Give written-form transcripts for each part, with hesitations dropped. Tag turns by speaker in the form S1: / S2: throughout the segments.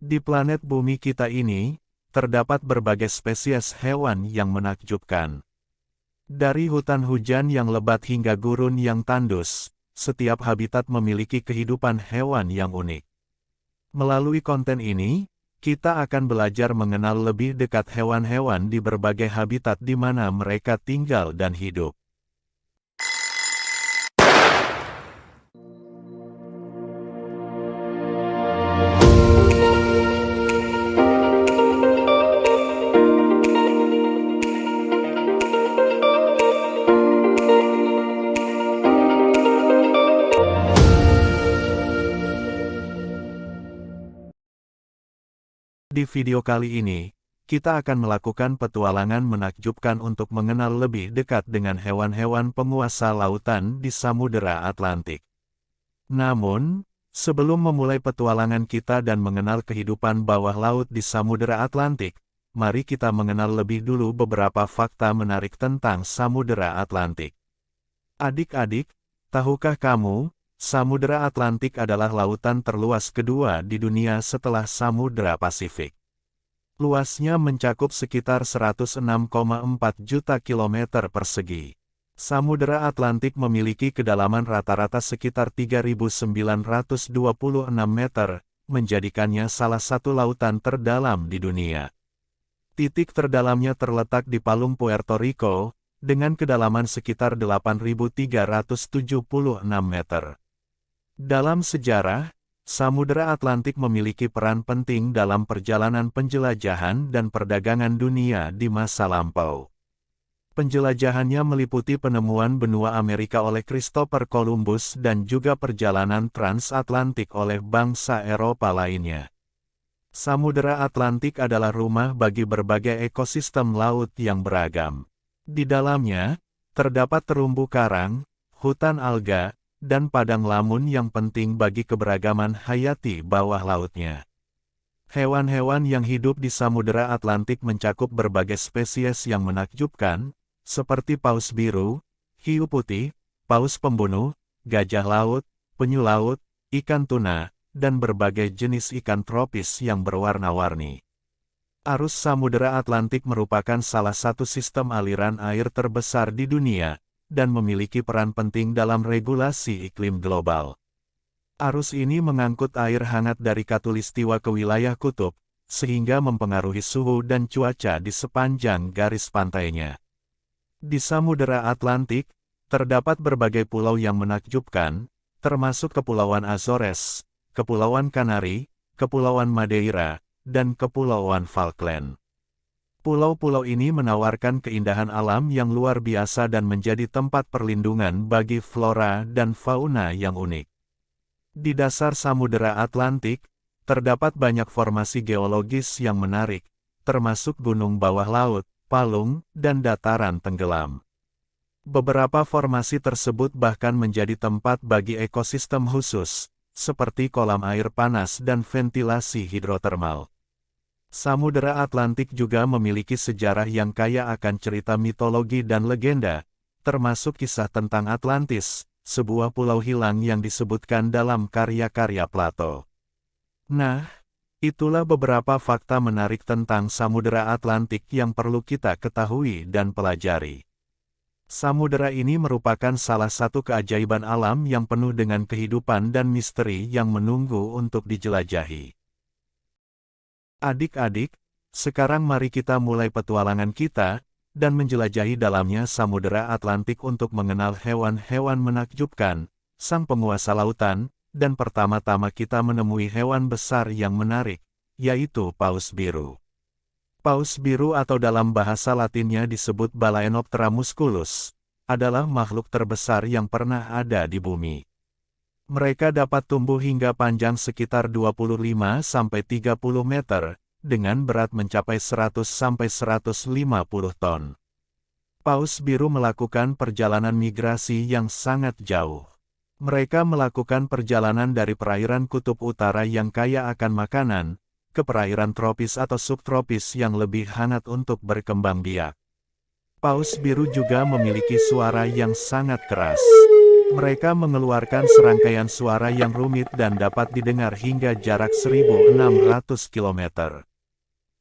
S1: Di planet bumi kita ini, terdapat berbagai spesies hewan yang menakjubkan. Dari hutan hujan yang lebat hingga gurun yang tandus, setiap habitat memiliki kehidupan hewan yang unik. Melalui konten ini, kita akan belajar mengenal lebih dekat hewan-hewan di berbagai habitat di mana mereka tinggal dan hidup. Di video kali ini, kita akan melakukan petualangan menakjubkan untuk mengenal lebih dekat dengan hewan-hewan penguasa lautan di Samudera Atlantik. Namun, sebelum memulai petualangan kita dan mengenal kehidupan bawah laut di Samudera Atlantik, mari kita mengenal lebih dulu beberapa fakta menarik tentang Samudera Atlantik. Adik-adik, tahukah kamu, Samudera Atlantik adalah lautan terluas kedua di dunia setelah Samudera Pasifik. Luasnya mencakup sekitar 106,4 juta kilometer persegi. Samudera Atlantik memiliki kedalaman rata-rata sekitar 3.926 meter, menjadikannya salah satu lautan terdalam di dunia. Titik terdalamnya terletak di Palung Puerto Rico, dengan kedalaman sekitar 8.376 meter. Dalam sejarah, Samudera Atlantik memiliki peran penting dalam perjalanan penjelajahan dan perdagangan dunia di masa lampau. Penjelajahannya meliputi penemuan benua Amerika oleh Christopher Columbus dan juga perjalanan transatlantik oleh bangsa Eropa lainnya. Samudera Atlantik adalah rumah bagi berbagai ekosistem laut yang beragam. Di dalamnya, terdapat terumbu karang, hutan alga, dan padang lamun yang penting bagi keberagaman hayati bawah lautnya. Hewan-hewan yang hidup di Samudera Atlantik mencakup berbagai spesies yang menakjubkan, seperti paus biru, hiu putih, paus pembunuh, gajah laut, penyu laut, ikan tuna, dan berbagai jenis ikan tropis yang berwarna-warni. Arus Samudera Atlantik merupakan salah satu sistem aliran air terbesar di dunia, dan memiliki peran penting dalam regulasi iklim global. Arus ini mengangkut air hangat dari khatulistiwa ke wilayah kutub, sehingga mempengaruhi suhu dan cuaca di sepanjang garis pantainya. Di Samudera Atlantik, terdapat berbagai pulau yang menakjubkan, termasuk Kepulauan Azores, Kepulauan Kanari, Kepulauan Madeira, dan Kepulauan Falkland. Pulau-pulau ini menawarkan keindahan alam yang luar biasa dan menjadi tempat perlindungan bagi flora dan fauna yang unik. Di dasar Samudera Atlantik, terdapat banyak formasi geologis yang menarik, termasuk gunung bawah laut, palung, dan dataran tenggelam. Beberapa formasi tersebut bahkan menjadi tempat bagi ekosistem khusus, seperti kolam air panas dan ventilasi hidrotermal. Samudera Atlantik juga memiliki sejarah yang kaya akan cerita mitologi dan legenda, termasuk kisah tentang Atlantis, sebuah pulau hilang yang disebutkan dalam karya-karya Plato. Nah, itulah beberapa fakta menarik tentang Samudera Atlantik yang perlu kita ketahui dan pelajari. Samudera ini merupakan salah satu keajaiban alam yang penuh dengan kehidupan dan misteri yang menunggu untuk dijelajahi. Adik-adik, sekarang mari kita mulai petualangan kita, dan menjelajahi dalamnya Samudera Atlantik untuk mengenal hewan-hewan menakjubkan, sang penguasa lautan, dan pertama-tama kita menemui hewan besar yang menarik, yaitu paus biru. Paus biru atau dalam bahasa latinnya disebut Balaenoptera musculus, adalah makhluk terbesar yang pernah ada di bumi. Mereka dapat tumbuh hingga panjang sekitar 25-30 meter, dengan berat mencapai 100-150 ton. Paus biru melakukan perjalanan migrasi yang sangat jauh. Mereka melakukan perjalanan dari perairan kutub utara yang kaya akan makanan, ke perairan tropis atau subtropis yang lebih hangat untuk berkembang biak. Paus biru juga memiliki suara yang sangat keras. Mereka mengeluarkan serangkaian suara yang rumit dan dapat didengar hingga jarak 1.600 km.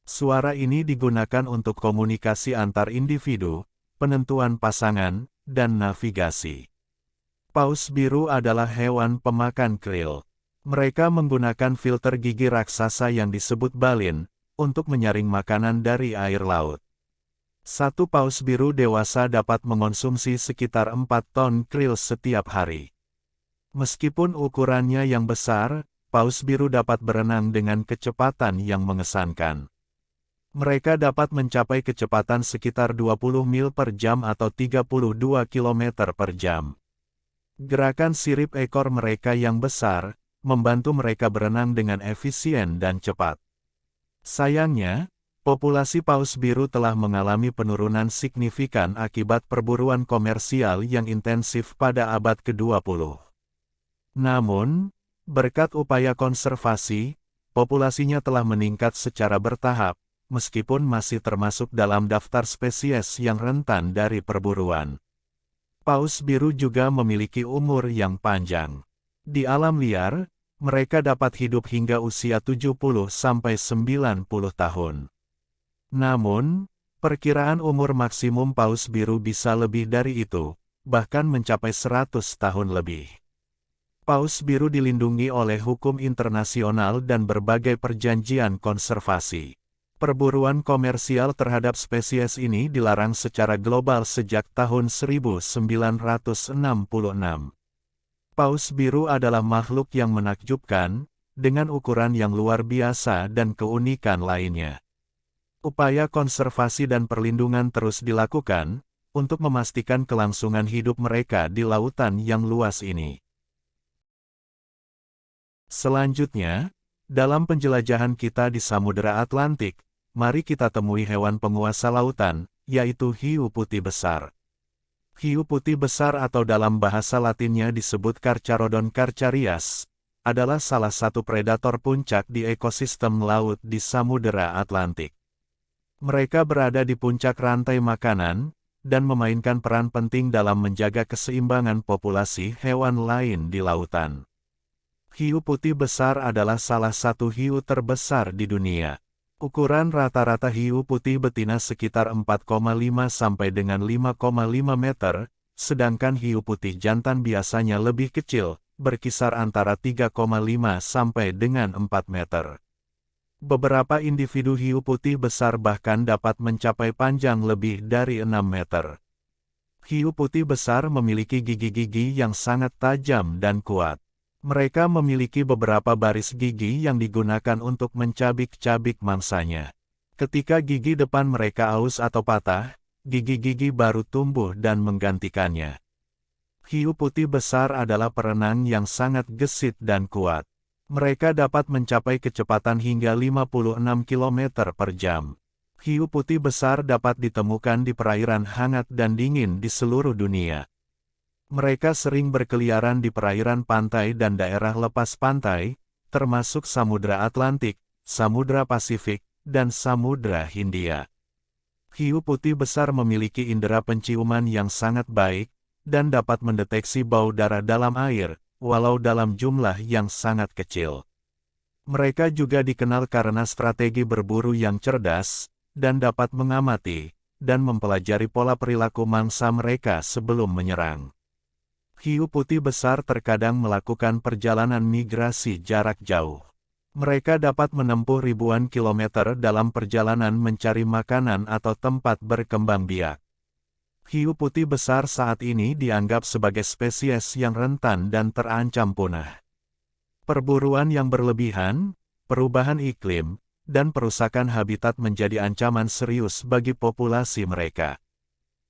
S1: Suara ini digunakan untuk komunikasi antar individu, penentuan pasangan, dan navigasi. Paus biru adalah hewan pemakan krill. Mereka menggunakan filter gigi raksasa yang disebut balin, untuk menyaring makanan dari air laut. Satu paus biru dewasa dapat mengonsumsi sekitar 4 ton krill setiap hari. Meskipun ukurannya yang besar, paus biru dapat berenang dengan kecepatan yang mengesankan. Mereka dapat mencapai kecepatan sekitar 20 mil per jam atau 32 km per jam. Gerakan sirip ekor mereka yang besar, membantu mereka berenang dengan efisien dan cepat. Sayangnya, populasi paus biru telah mengalami penurunan signifikan akibat perburuan komersial yang intensif pada abad ke-20. Namun, berkat upaya konservasi, populasinya telah meningkat secara bertahap, meskipun masih termasuk dalam daftar spesies yang rentan dari perburuan. Paus biru juga memiliki umur yang panjang. Di alam liar, mereka dapat hidup hingga usia 70-90 tahun. Namun, perkiraan umur maksimum paus biru bisa lebih dari itu, bahkan mencapai 100 tahun lebih. Paus biru dilindungi oleh hukum internasional dan berbagai perjanjian konservasi. Perburuan komersial terhadap spesies ini dilarang secara global sejak tahun 1966. Paus biru adalah makhluk yang menakjubkan, dengan ukuran yang luar biasa dan keunikan lainnya. Upaya konservasi dan perlindungan terus dilakukan, untuk memastikan kelangsungan hidup mereka di lautan yang luas ini. Selanjutnya, dalam penjelajahan kita di Samudera Atlantik, mari kita temui hewan penguasa lautan, yaitu hiu putih besar. Hiu putih besar atau dalam bahasa Latinnya disebut Carcharodon carcharias, adalah salah satu predator puncak di ekosistem laut di Samudera Atlantik. Mereka berada di puncak rantai makanan, dan memainkan peran penting dalam menjaga keseimbangan populasi hewan lain di lautan. Hiu putih besar adalah salah satu hiu terbesar di dunia. Ukuran rata-rata hiu putih betina sekitar 4,5 sampai dengan 5,5 meter, sedangkan hiu putih jantan biasanya lebih kecil, berkisar antara 3,5 sampai dengan 4 meter. Beberapa individu hiu putih besar bahkan dapat mencapai panjang lebih dari 6 meter. Hiu putih besar memiliki gigi-gigi yang sangat tajam dan kuat. Mereka memiliki beberapa baris gigi yang digunakan untuk mencabik-cabik mangsanya. Ketika gigi depan mereka aus atau patah, gigi-gigi baru tumbuh dan menggantikannya. Hiu putih besar adalah perenang yang sangat gesit dan kuat. Mereka dapat mencapai kecepatan hingga 56 km per jam. Hiu putih besar dapat ditemukan di perairan hangat dan dingin di seluruh dunia. Mereka sering berkeliaran di perairan pantai dan daerah lepas pantai, termasuk Samudra Atlantik, Samudra Pasifik, dan Samudra Hindia. Hiu putih besar memiliki indera penciuman yang sangat baik, dan dapat mendeteksi bau darah dalam air, walau dalam jumlah yang sangat kecil. Mereka juga dikenal karena strategi berburu yang cerdas, dan dapat mengamati, dan mempelajari pola perilaku mangsa mereka sebelum menyerang. Hiu putih besar terkadang melakukan perjalanan migrasi jarak jauh. Mereka dapat menempuh ribuan kilometer dalam perjalanan mencari makanan atau tempat berkembang biak. Hiu putih besar saat ini dianggap sebagai spesies yang rentan dan terancam punah. Perburuan yang berlebihan, perubahan iklim, dan perusakan habitat menjadi ancaman serius bagi populasi mereka.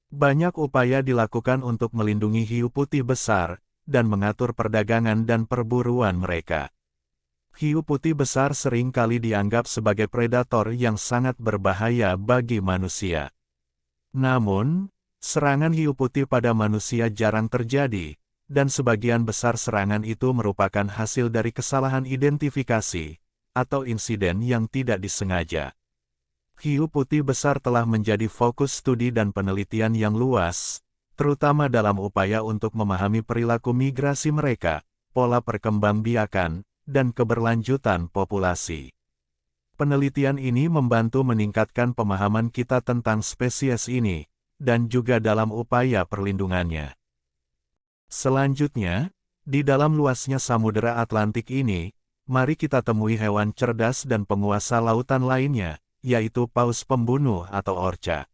S1: Banyak upaya dilakukan untuk melindungi hiu putih besar, dan mengatur perdagangan dan perburuan mereka. Hiu putih besar sering kali dianggap sebagai predator yang sangat berbahaya bagi manusia. Namun, serangan hiu putih pada manusia jarang terjadi, dan sebagian besar serangan itu merupakan hasil dari kesalahan identifikasi, atau insiden yang tidak disengaja. Hiu putih besar telah menjadi fokus studi dan penelitian yang luas, terutama dalam upaya untuk memahami perilaku migrasi mereka, pola perkembangbiakan, dan keberlanjutan populasi. Penelitian ini membantu meningkatkan pemahaman kita tentang spesies ini, dan juga dalam upaya perlindungannya. Selanjutnya, di dalam luasnya Samudera Atlantik ini, mari kita temui hewan cerdas dan penguasa lautan lainnya, yaitu paus pembunuh atau orca.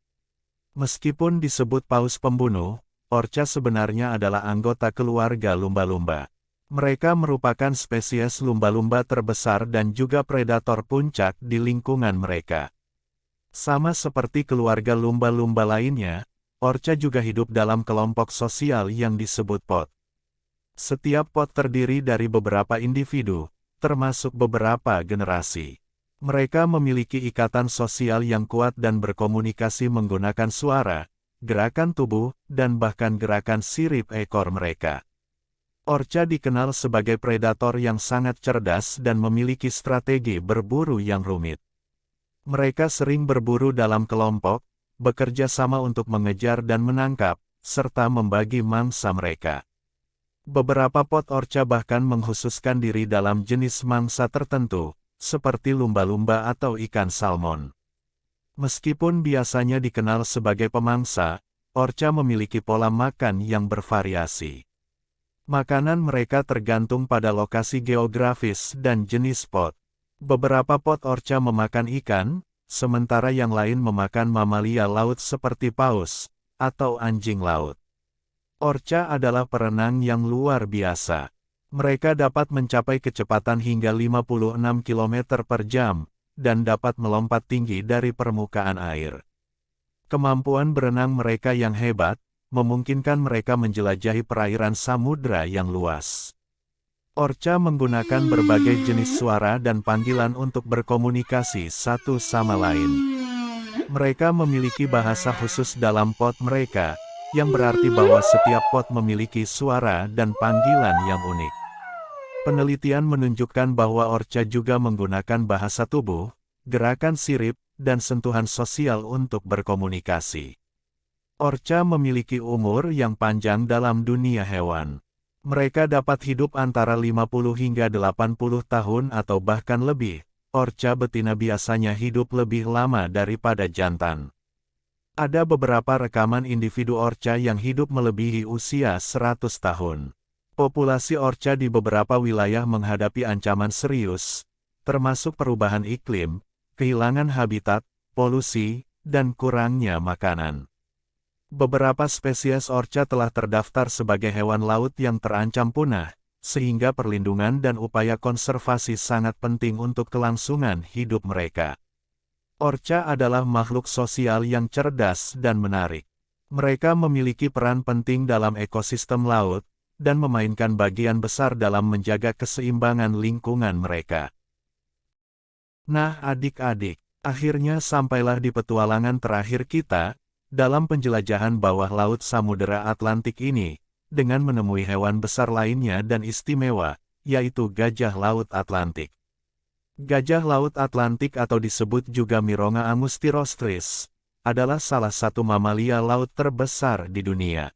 S1: Meskipun disebut paus pembunuh, orca sebenarnya adalah anggota keluarga lumba-lumba. Mereka merupakan spesies lumba-lumba terbesar dan juga predator puncak di lingkungan mereka. Sama seperti keluarga lumba-lumba lainnya, orca juga hidup dalam kelompok sosial yang disebut pod. Setiap pod terdiri dari beberapa individu, termasuk beberapa generasi. Mereka memiliki ikatan sosial yang kuat dan berkomunikasi menggunakan suara, gerakan tubuh, dan bahkan gerakan sirip ekor mereka. Orca dikenal sebagai predator yang sangat cerdas dan memiliki strategi berburu yang rumit. Mereka sering berburu dalam kelompok, bekerja sama untuk mengejar dan menangkap, serta membagi mangsa mereka. Beberapa pod orca bahkan mengkhususkan diri dalam jenis mangsa tertentu, seperti lumba-lumba atau ikan salmon. Meskipun biasanya dikenal sebagai pemangsa, orca memiliki pola makan yang bervariasi. Makanan mereka tergantung pada lokasi geografis dan jenis pod. Beberapa pod orca memakan ikan, sementara yang lain memakan mamalia laut seperti paus, atau anjing laut. Orca adalah perenang yang luar biasa. Mereka dapat mencapai kecepatan hingga 56 km per jam, dan dapat melompat tinggi dari permukaan air. Kemampuan berenang mereka yang hebat, memungkinkan mereka menjelajahi perairan samudra yang luas. Orca menggunakan berbagai jenis suara dan panggilan untuk berkomunikasi satu sama lain. Mereka memiliki bahasa khusus dalam pod mereka, yang berarti bahwa setiap pod memiliki suara dan panggilan yang unik. Penelitian menunjukkan bahwa orca juga menggunakan bahasa tubuh, gerakan sirip, dan sentuhan sosial untuk berkomunikasi. Orca memiliki umur yang panjang dalam dunia hewan. Mereka dapat hidup antara 50 hingga 80 tahun atau bahkan lebih. Orca betina biasanya hidup lebih lama daripada jantan. Ada beberapa rekaman individu orca yang hidup melebihi usia 100 tahun. Populasi orca di beberapa wilayah menghadapi ancaman serius, termasuk perubahan iklim, kehilangan habitat, polusi, dan kurangnya makanan. Beberapa spesies orca telah terdaftar sebagai hewan laut yang terancam punah, sehingga perlindungan dan upaya konservasi sangat penting untuk kelangsungan hidup mereka. Orca adalah makhluk sosial yang cerdas dan menarik. Mereka memiliki peran penting dalam ekosistem laut, dan memainkan bagian besar dalam menjaga keseimbangan lingkungan mereka. Nah adik-adik, akhirnya sampailah di petualangan terakhir kita, dalam penjelajahan bawah laut Samudera Atlantik ini, dengan menemui hewan besar lainnya dan istimewa, yaitu gajah laut Atlantik. Gajah laut Atlantik atau disebut juga Mironga angustirostris, adalah salah satu mamalia laut terbesar di dunia.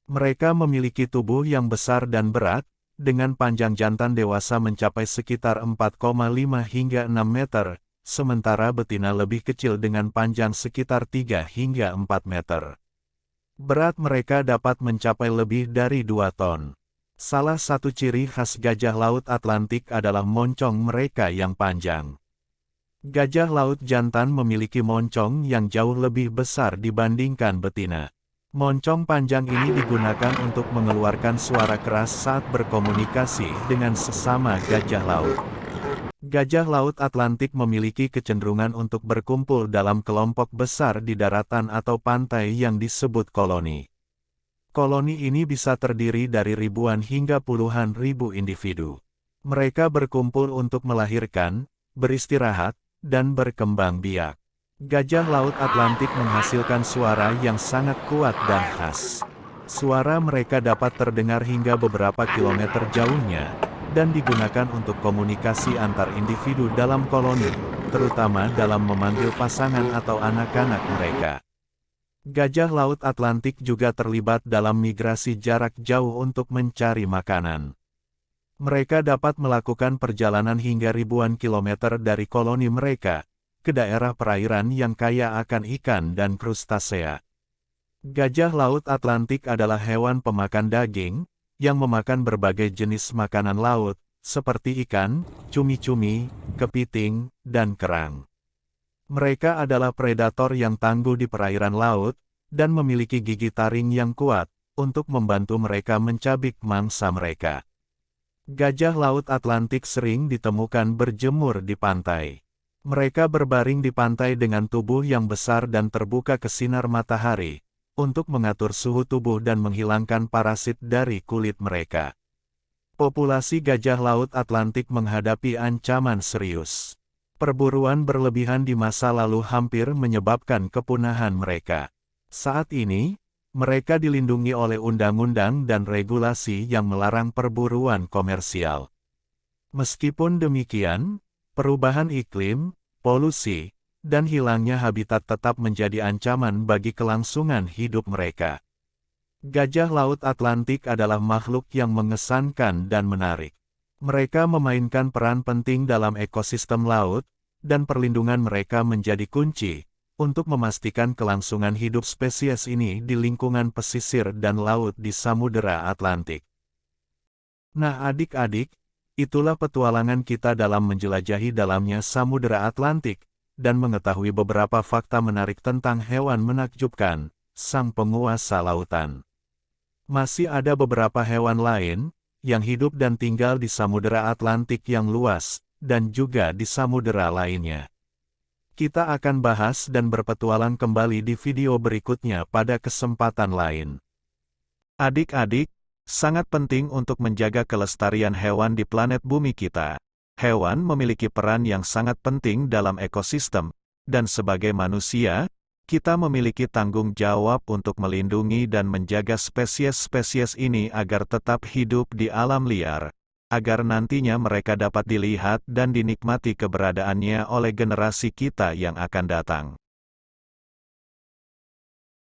S1: Mereka memiliki tubuh yang besar dan berat, dengan panjang jantan dewasa mencapai sekitar 4,5 hingga 6 meter, sementara betina lebih kecil dengan panjang sekitar 3 hingga 4 meter. Berat mereka dapat mencapai lebih dari 2 ton. Salah satu ciri khas gajah laut Atlantik adalah moncong mereka yang panjang. Gajah laut jantan memiliki moncong yang jauh lebih besar dibandingkan betina. Moncong panjang ini digunakan untuk mengeluarkan suara keras saat berkomunikasi dengan sesama gajah laut. Gajah laut Atlantik memiliki kecenderungan untuk berkumpul dalam kelompok besar di daratan atau pantai yang disebut koloni. Koloni ini bisa terdiri dari ribuan hingga puluhan ribu individu. Mereka berkumpul untuk melahirkan, beristirahat, dan berkembang biak. Gajah laut Atlantik menghasilkan suara yang sangat kuat dan khas. Suara mereka dapat terdengar hingga beberapa kilometer jauhnya, dan digunakan untuk komunikasi antar individu dalam koloni, terutama dalam memanggil pasangan atau anak-anak mereka. Gajah Laut Atlantik juga terlibat dalam migrasi jarak jauh untuk mencari makanan. Mereka dapat melakukan perjalanan hingga ribuan kilometer dari koloni mereka, ke daerah perairan yang kaya akan ikan dan krustasea. Gajah Laut Atlantik adalah hewan pemakan daging, yang memakan berbagai jenis makanan laut, seperti ikan, cumi-cumi, kepiting, dan kerang. Mereka adalah predator yang tangguh di perairan laut, dan memiliki gigi taring yang kuat, untuk membantu mereka mencabik mangsa mereka. Gajah Laut Atlantik sering ditemukan berjemur di pantai. Mereka berbaring di pantai dengan tubuh yang besar dan terbuka ke sinar matahari, untuk mengatur suhu tubuh dan menghilangkan parasit dari kulit mereka. Populasi gajah Laut Atlantik menghadapi ancaman serius. Perburuan berlebihan di masa lalu hampir menyebabkan kepunahan mereka. Saat ini, mereka dilindungi oleh undang-undang dan regulasi yang melarang perburuan komersial. Meskipun demikian, perubahan iklim, polusi, dan hilangnya habitat tetap menjadi ancaman bagi kelangsungan hidup mereka. Gajah Laut Atlantik adalah makhluk yang mengesankan dan menarik. Mereka memainkan peran penting dalam ekosistem laut, dan perlindungan mereka menjadi kunci untuk memastikan kelangsungan hidup spesies ini di lingkungan pesisir dan laut di Samudera Atlantik. Nah adik-adik, itulah petualangan kita dalam menjelajahi dalamnya Samudera Atlantik, dan mengetahui beberapa fakta menarik tentang hewan menakjubkan, sang penguasa lautan. Masih ada beberapa hewan lain, yang hidup dan tinggal di Samudera Atlantik yang luas, dan juga di samudera lainnya. Kita akan bahas dan berpetualang kembali di video berikutnya pada kesempatan lain. Adik-adik, sangat penting untuk menjaga kelestarian hewan di planet bumi kita. Hewan memiliki peran yang sangat penting dalam ekosistem, dan sebagai manusia, kita memiliki tanggung jawab untuk melindungi dan menjaga spesies-spesies ini agar tetap hidup di alam liar, agar nantinya mereka dapat dilihat dan dinikmati keberadaannya oleh generasi kita yang akan datang.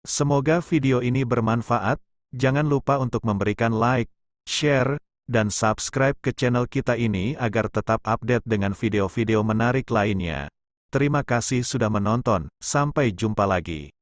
S1: Semoga video ini bermanfaat. Jangan lupa untuk memberikan like, share, dan subscribe ke channel kita ini agar tetap update dengan video-video menarik lainnya. Terima kasih sudah menonton, sampai jumpa lagi.